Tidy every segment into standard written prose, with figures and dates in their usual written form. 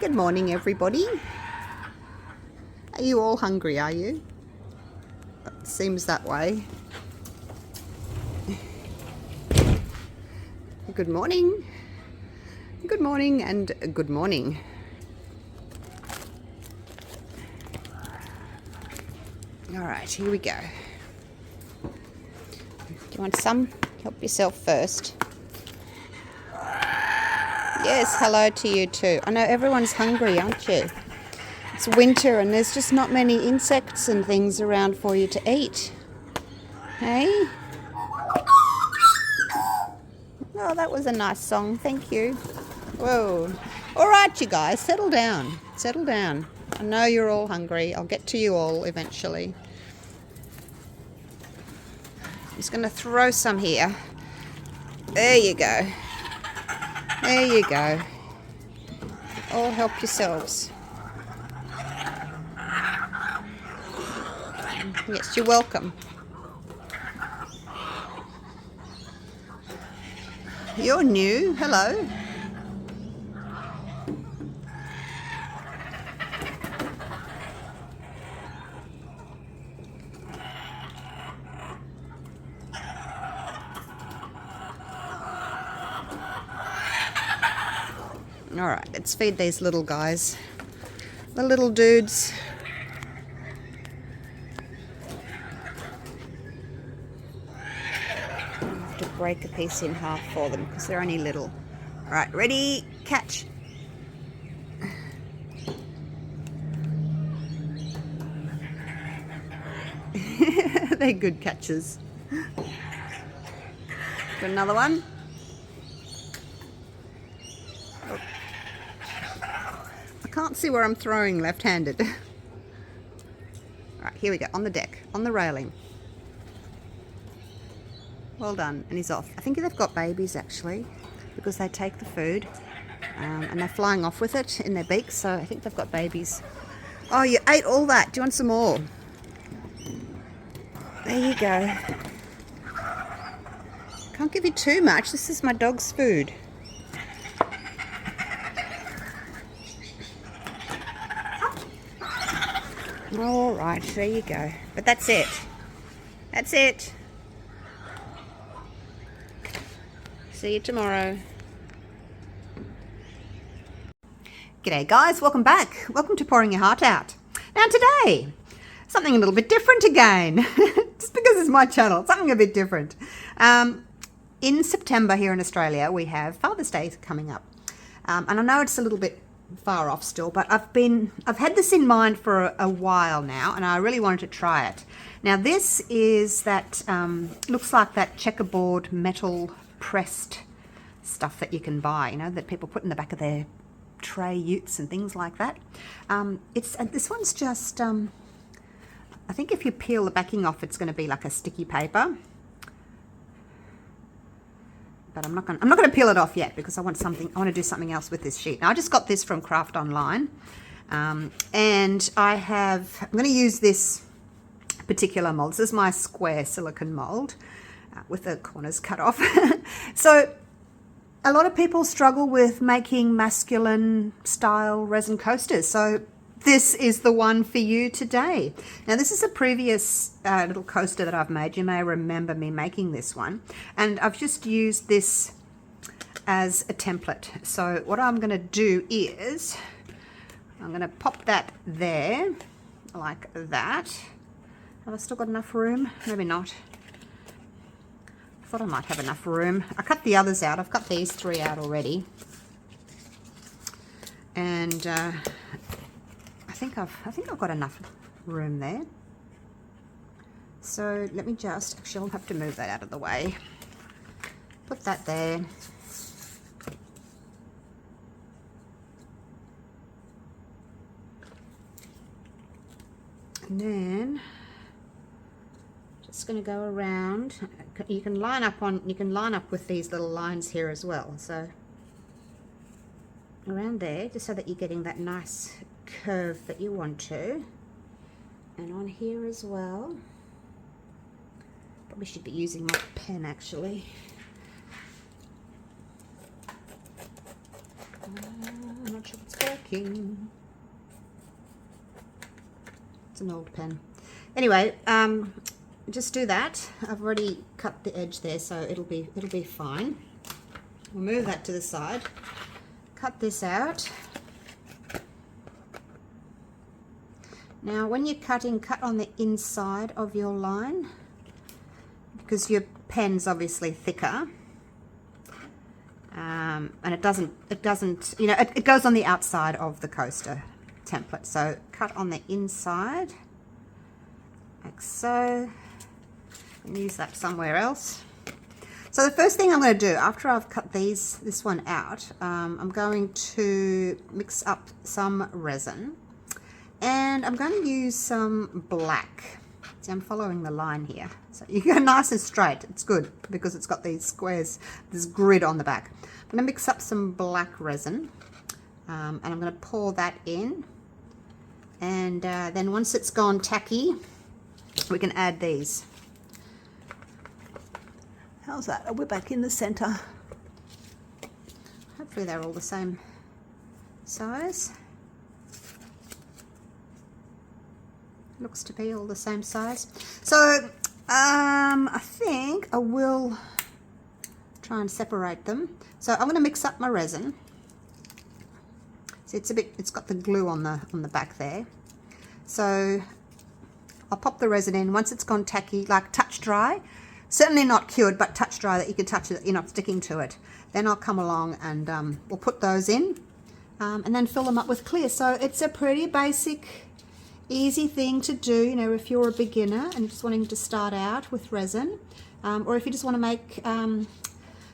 Good morning, everybody. Are you all hungry, are you? It seems that way. Good morning. Good morning and good morning. All right, here we go. Do you want some? Help yourself first. Yes, hello to you too. I know everyone's hungry, aren't you? It's winter and there's just not many insects and things around for you to eat. Hey? Oh, that was a nice song. Thank you. Whoa. All right, you guys, settle down. Settle down. I know you're all hungry. I'll get to you all eventually. I'm just going to throw some here. There you go. There you go. All help yourselves. Yes, you're welcome. You're new. Hello. All right, let's feed these little guys. The little dudes. I have to break a piece in half for them because they're only little. All right, ready? Catch. They're good catches. Got another one. Oh. I can't see where I'm throwing left-handed. All right, here we go. On the deck, on the railing. Well done. And he's off. I think they've got babies actually, because they take the food and they're flying off with it in their beaks. So I think they've got babies. Oh, you ate all that. Do you want some more? There you go. Can't give you too much. This is my dog's food. All right, there you go. But that's it. That's it. See you tomorrow. G'day guys, welcome back. Welcome to Pouring Your Heart Out. Now today, something a little bit different again. Just because it's my channel, something a bit different. In September here in Australia, we have Father's Day coming up. And I know it's a little bit far off still, but I've had this in mind for a while now, and I really wanted to try it. Now this is that, looks like that checkerboard metal pressed stuff that you can buy, you know, that people put in the back of their tray utes and things like that. This one's just, I think if you peel the backing off, it's going to be like a sticky paper. But I'm not going to peel it off yet because I want to do something else with this sheet. Now I just got this from Craft Online, and I'm going to use this particular mold. This is my square silicone mold with the corners cut off. So a lot of people struggle with making masculine style resin coasters. So this is the one for you today. Now this is a previous little coaster that I've made. You may remember me making this one. And I've just used this as a template. So what I'm going to do is I'm going to pop that there like that. Have I still got enough room? Maybe not. I thought I might have enough room. I cut the others out. I've cut these 3 out already. And I think I've got enough room there. So let me actually I'll have to move that out of the way. Put that there. And then just going to go around. You can line up with these little lines here as well. So around there, just so that you're getting that nice curve that you want to. And on here as well. Probably should be using my pen actually. I'm not sure if it's working. It's an old pen. Anyway, just do that. I've already cut the edge there, so it'll be fine. We'll move that to the side. Cut this out. Now, when you're cutting, cut on the inside of your line because your pen's obviously thicker. And it doesn't, you know, it goes on the outside of the coaster template. So cut on the inside, like so, and use that somewhere else. So the first thing I'm going to do after I've cut this one out, I'm going to mix up some resin, and I'm going to use some black. See, I'm following the line here. So you go nice and straight. It's good because it's got these squares, this grid on the back. I'm going to mix up some black resin, and I'm going to pour that in. And then once it's gone tacky, we can add these. How's that? Oh, we're back in the center. Hopefully they're all the same size. Looks to be all the same size. So I think I will try and separate them. So I'm going to mix up my resin. See, it's got the glue on the back there. So I'll pop the resin in once it's gone tacky, like touch dry. Certainly not cured, but touch dry that you can touch it, you're not sticking to it. Then I'll come along and we'll put those in and then fill them up with clear. So it's a pretty basic, easy thing to do, you know, if you're a beginner and just wanting to start out with resin, or if you just want to make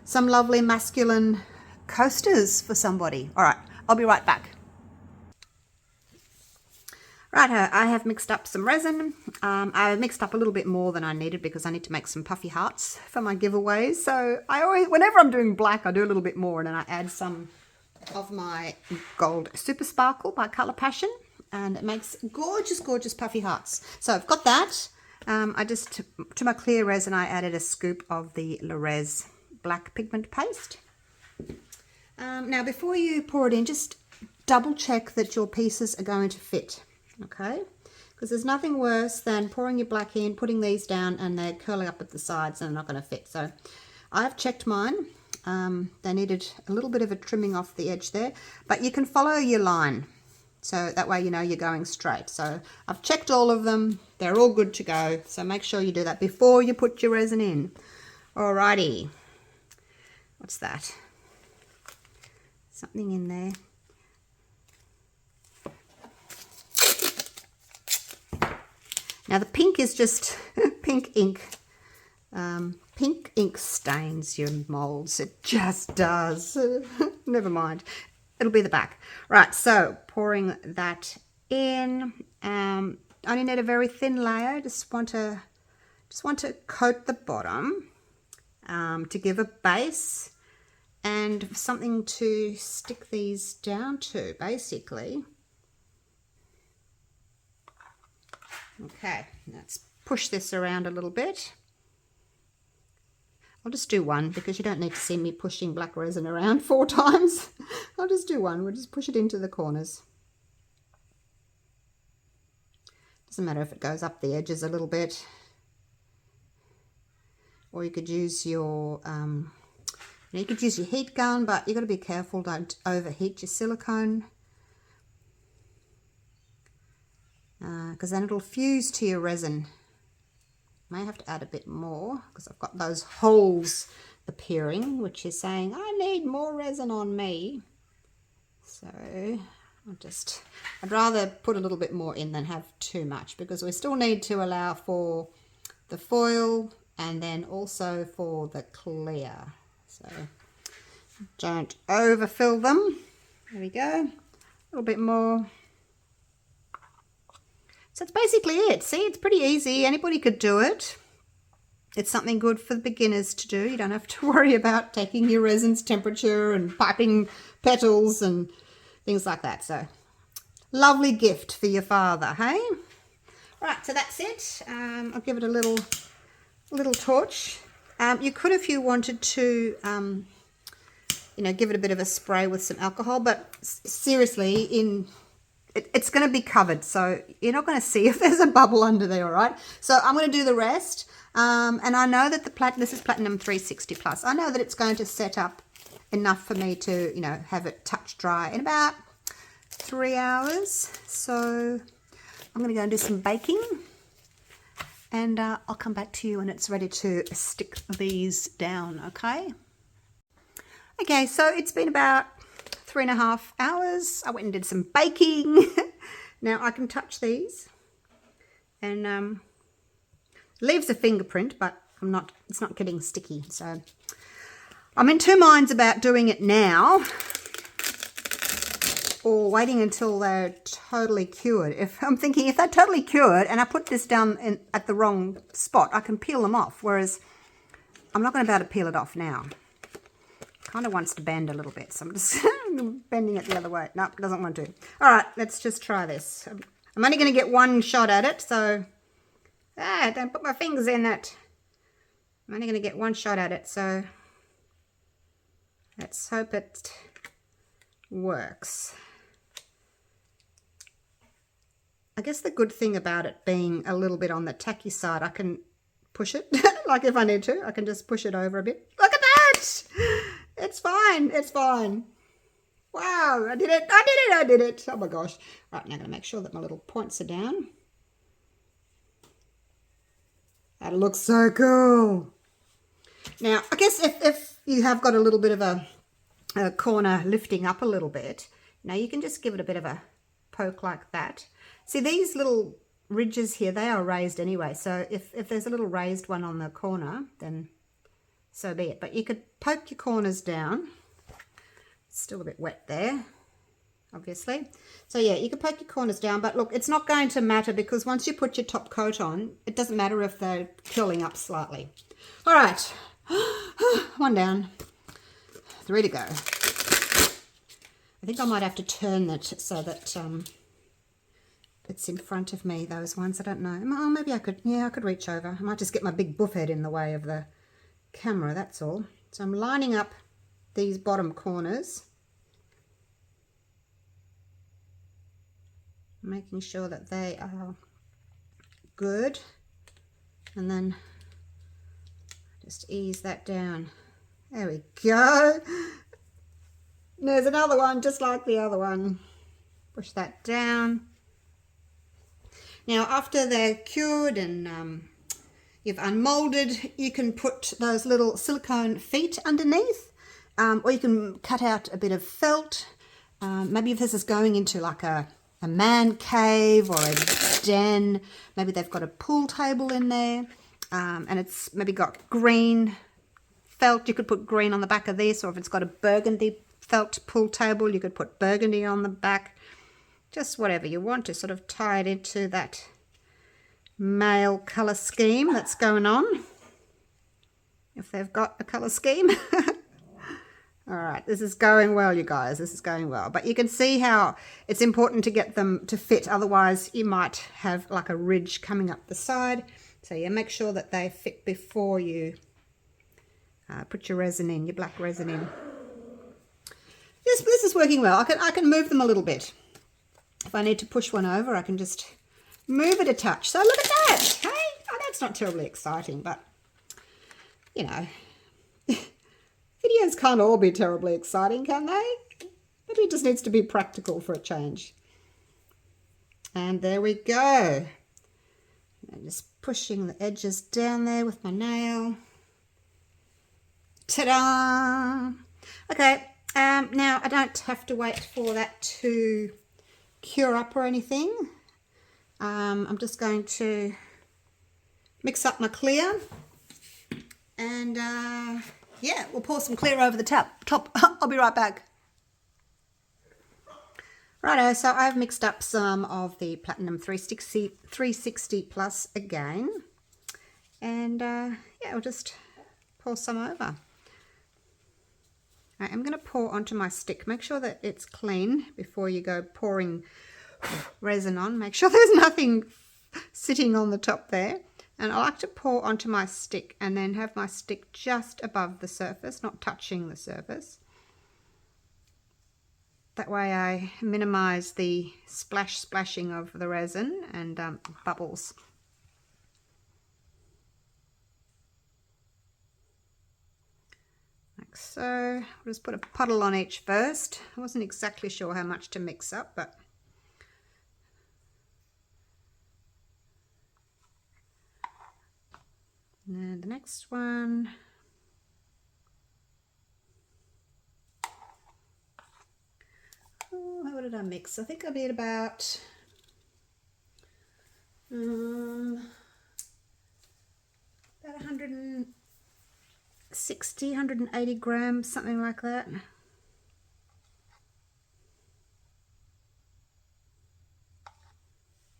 some lovely masculine coasters for somebody. All right, I'll be right back. Right, I have mixed up some resin. I mixed up a little bit more than I needed because I need to make some puffy hearts for my giveaways. So I always, whenever I'm doing black, I do a little bit more, and then I add some of my gold Super Sparkle by Colour Passion, and it makes gorgeous, gorgeous puffy hearts. So I've got that. I just, to my clear resin, I added a scoop of the Res black pigment paste. Now, before you pour it in, just double check that your pieces are going to fit. Okay, because there's nothing worse than pouring your black in, putting these down, and they're curling up at the sides and they're not going to fit. So I've checked mine. They needed a little bit of a trimming off the edge there, but you can follow your line. So that way you know you're going straight. So I've checked all of them. They're all good to go. So make sure you do that before you put your resin in. Alrighty. What's that? Something in there. Now the pink is just pink ink. Pink ink stains your molds. It just does. Never mind. It'll be the back. Right, so pouring that in. Only need a very thin layer. Just want to coat the bottom to give a base and something to stick these down to, basically. Okay, let's push this around a little bit. I'll just do one because you don't need to see me pushing black resin around 4 times. I'll just do one. We'll just push it into the corners. Doesn't matter if it goes up the edges a little bit. Or you could use your heat gun, but you've got to be careful, don't overheat your silicone. Because then it'll fuse to your resin. May have to add a bit more because I've got those holes appearing, which is saying I need more resin on me. So I'd rather put a little bit more in than have too much, because we still need to allow for the foil and then also for the clear. So don't overfill them. There we go. A little bit more. So that's basically it. See, it's pretty easy. Anybody could do it. It's something good for the beginners to do. You don't have to worry about taking your resin's temperature and piping petals and things like that. So, lovely gift for your father, hey? Right, so that's it. I'll give it a little torch. You could, if you wanted to, you know, give it a bit of a spray with some alcohol. But seriously, it's going to be covered, so you're not going to see if there's a bubble under there, all right? So I'm going to do the rest. And I know that this is Platinum 360 Plus. I know that it's going to set up enough for me to, you know, have it touch dry in about 3 hours. So I'm going to go and do some baking, and I'll come back to you when it's ready to stick these down, okay? Okay, so it's been about 3.5 hours. I went and did some baking. Now I can touch these, and leaves a fingerprint, but it's not getting sticky. So I'm in two minds about doing it now or waiting until they're totally cured. I'm thinking if they're totally cured and I put this down at the wrong spot, I can peel them off, whereas I'm not going to be able to peel it off now. Kind of wants to bend a little bit, so I'm just bending it the other way. Nope, doesn't want to. All right, let's just try this. I'm only going to get one shot at it, so don't put my fingers in it. I'm only going to get one shot at it, so let's hope it works. I guess the good thing about it being a little bit on the tacky side, I can push it, like if I need to, I can just push it over a bit. Look at that! It's fine, it's fine. Wow, I did it, I did it, I did it. Oh my gosh. Right, now I'm going to make sure that my little points are down. That looks so cool. Now, I guess if you have got a little bit of a corner lifting up a little bit, now you can just give it a bit of a poke like that. See, these little ridges here, they are raised anyway. So if there's a little raised one on the corner, then so be it. But you could poke your corners down. It's still a bit wet there, obviously. So yeah, you can poke your corners down, but look, it's not going to matter because once you put your top coat on, it doesn't matter if they're curling up slightly. All right, one down, 3 to go. I think I might have to turn that so that it's in front of me, those ones. I don't know. Oh, maybe I could, yeah, I could reach over. I might just get my big buff head in the way of the camera, that's all. So I'm lining up these bottom corners, making sure that they are good, and then just ease that down. There we go. There's another one just like the other one. Push that down. Now after they're cured and you've unmolded, you can put those little silicone feet underneath, or you can cut out a bit of felt. Maybe if this is going into like a man cave or a den, maybe they've got a pool table in there, and it's maybe got green felt, you could put green on the back of this, or if it's got a burgundy felt pool table, you could put burgundy on the back. Just whatever you want to sort of tie it into that male colour scheme that's going on, if they've got a colour scheme. All right, this is going well, you guys. This is going well. But you can see how it's important to get them to fit. Otherwise, you might have like a ridge coming up the side. So yeah, make sure that they fit before you put your resin in, your black resin in. This is working well. I can move them a little bit. If I need to push one over, I can just move it a touch. So look at that. Hey, oh, that's not terribly exciting, but you know, videos can't all be terribly exciting, can they? Maybe it just needs to be practical for a change. And there we go. I'm just pushing the edges down there with my nail. Ta-da! Okay, now I don't have to wait for that to cure up or anything. I'm just going to mix up my clear, and yeah, we'll pour some clear over the top. I'll be right back. Righto, so I've mixed up some of the Platinum 360 Plus again, and yeah, we'll just pour some over. I'm going to pour onto my stick. Make sure that it's clean before you go pouring resin on. Make sure there's nothing sitting on the top there. And I like to pour onto my stick and then have my stick just above the surface, not touching the surface. That way I minimize the splashing of the resin and bubbles. Like so. I'll just put a puddle on each first. I wasn't exactly sure how much to mix up, but and the next one. Oh, what did I mix? I think I did about 160, 180 grams, something like that.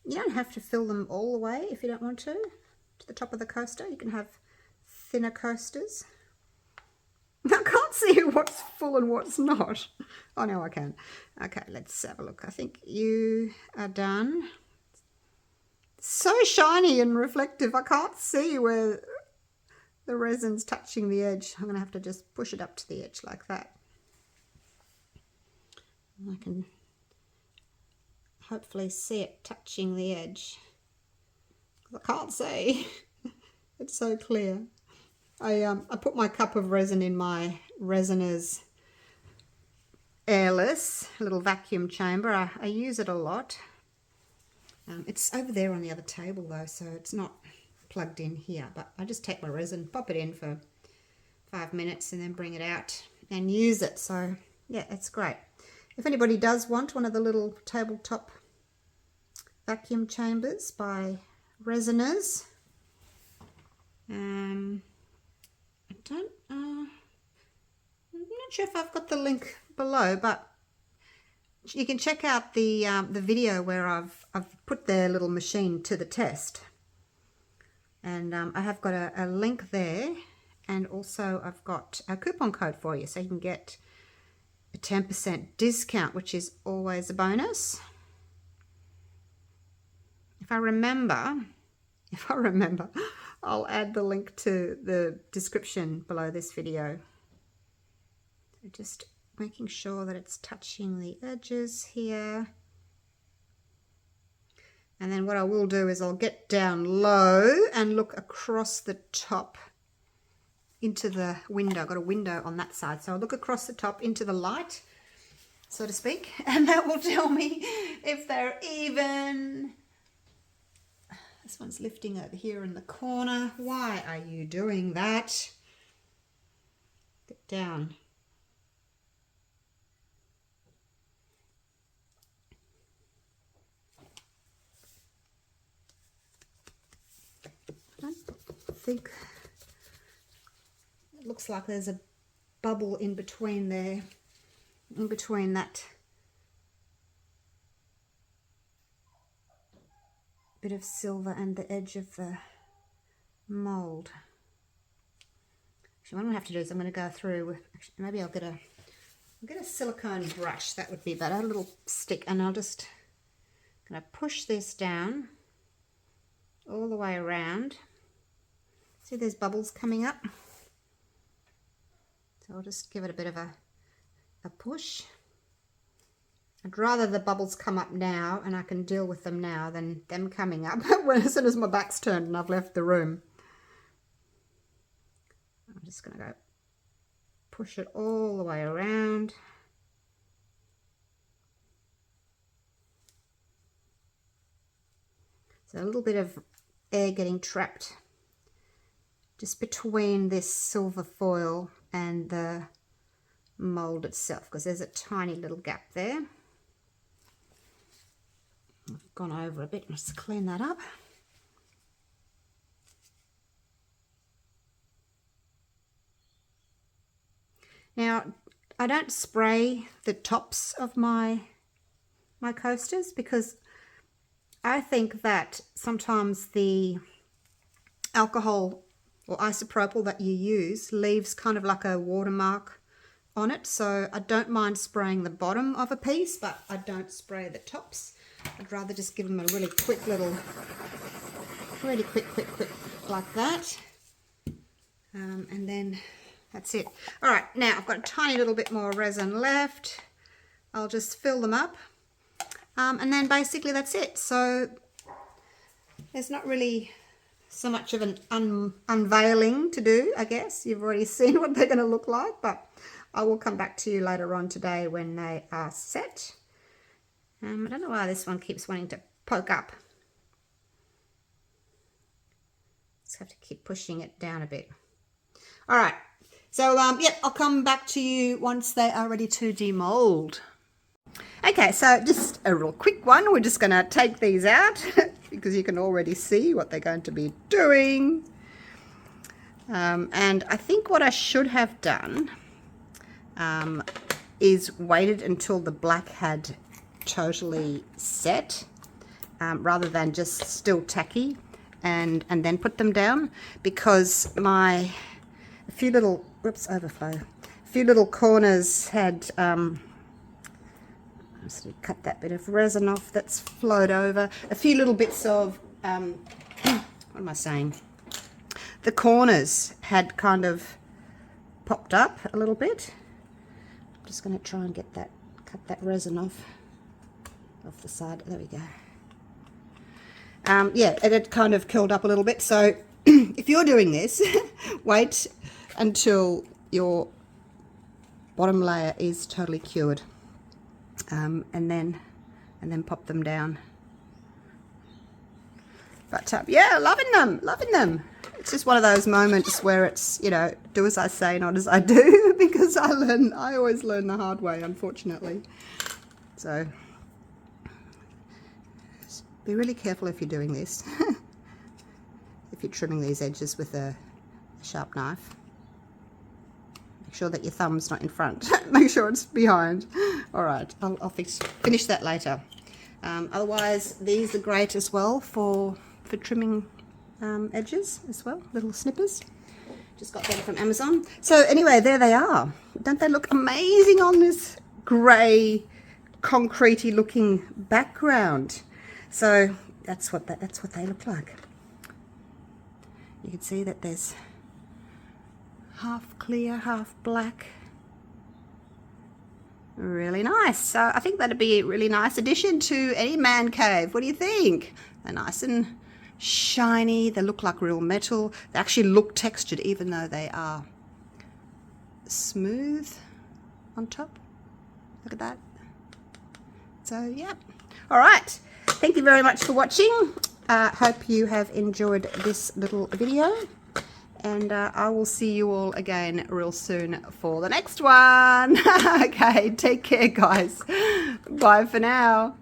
You don't have to fill them all the way if you don't want to the top of the coaster. You can have thinner coasters. I can't see what's full and what's not. Oh, no, I can. Okay, let's have a look. I think you are done. So shiny and reflective. I can't see where the resin's touching the edge. I'm going to have to just push it up to the edge like that. I can hopefully see it touching the edge. I can't see. It's so clear. I put my cup of resin in my Resiner's airless little vacuum chamber. I use it a lot. It's over there on the other table though, so it's not plugged in here, but I just take my resin, pop it in for 5 minutes and then bring it out and use it. So yeah, it's great. If anybody does want one of the little tabletop vacuum chambers by Resiner's, I'm not sure if I've got the link below, but you can check out the video where I've put their little machine to the test, and I have got a link there, and also I've got a coupon code for you, so you can get a 10% discount, which is always a bonus. If I remember, I'll add the link to the description below this video. So just making sure that it's touching the edges here. And then what I will do is I'll get down low and look across the top into the window. I've got a window on that side, so I'll look across the top into the light, so to speak, and that will tell me if they're even. This one's lifting over here in the corner. Why are you doing that? Get down. I don't think it looks like there's a bubble in between there, in between that bit of silver and the edge of the mold. Actually, what I'm gonna have to do is I'm gonna go through with, actually, maybe I'll get a silicone brush. That would be better, a little stick, and I'll just gonna push this down all the way around. See, there's bubbles coming up, so I'll just give it a bit of a push. I'd rather the bubbles come up now and I can deal with them now than them coming up as soon as my back's turned and I've left the room. I'm just going to go push it all the way around. So a little bit of air getting trapped just between this silver foil and the mold itself, because there's a tiny little gap there. I've gone over a bit. Let's clean that up. Now, I don't spray the tops of my coasters because I think that sometimes the alcohol or isopropyl that you use leaves kind of like a watermark on it. So I don't mind spraying the bottom of a piece, but I don't spray the tops. I'd rather just give them a really quick little, really quick like that. And then that's it. All right, now I've got a tiny little bit more resin left. I'll just fill them up. And then basically that's it. So there's not really so much of an unveiling to do, I guess. You've already seen what they're going to look like, but I will come back to you later on today when they are set. I don't know why this one keeps wanting to poke up. Just have to keep pushing it down a bit. All right. So, yep, I'll come back to you once they are ready to demold. Okay, so just a real quick one. We're just going to take these out because you can already see what they're going to be doing. And I think what I should have done is waited until the black had totally set rather than just still tacky and then put them down, because a few little, whoops, overflow. A few little corners had, just cut that bit of resin off that's flowed over. A few little bits of, what am I saying? The corners had kind of popped up a little bit. I'm just going to try and get that, cut that resin off the side. There we go. Yeah, it had kind of curled up a little bit. So if you're doing this, wait until your bottom layer is totally cured, and then pop them down. But yeah, loving them. It's just one of those moments where it's, you know, do as I say, not as I do, because I always learn the hard way, unfortunately. So be really careful if you're doing this. If you're trimming these edges with a sharp knife, make sure that your thumb's not in front. Make sure it's behind. All right, I'll finish that later. Otherwise, these are great as well for trimming edges as well, little snippers. Just got them from Amazon. So anyway, there they are. Don't they look amazing on this grey, concrete-y looking background? So that's what they look like. You can see that there's half clear, half black. Really nice. So I think that'd be a really nice addition to any man cave. What do you think? They're nice and shiny. They look like real metal. They actually look textured even though they are smooth on top. Look at that. So yeah. All right. Thank you very much for watching. Hope you have enjoyed this little video. And I will see you all again real soon for the next one. Okay, take care, guys. Bye for now.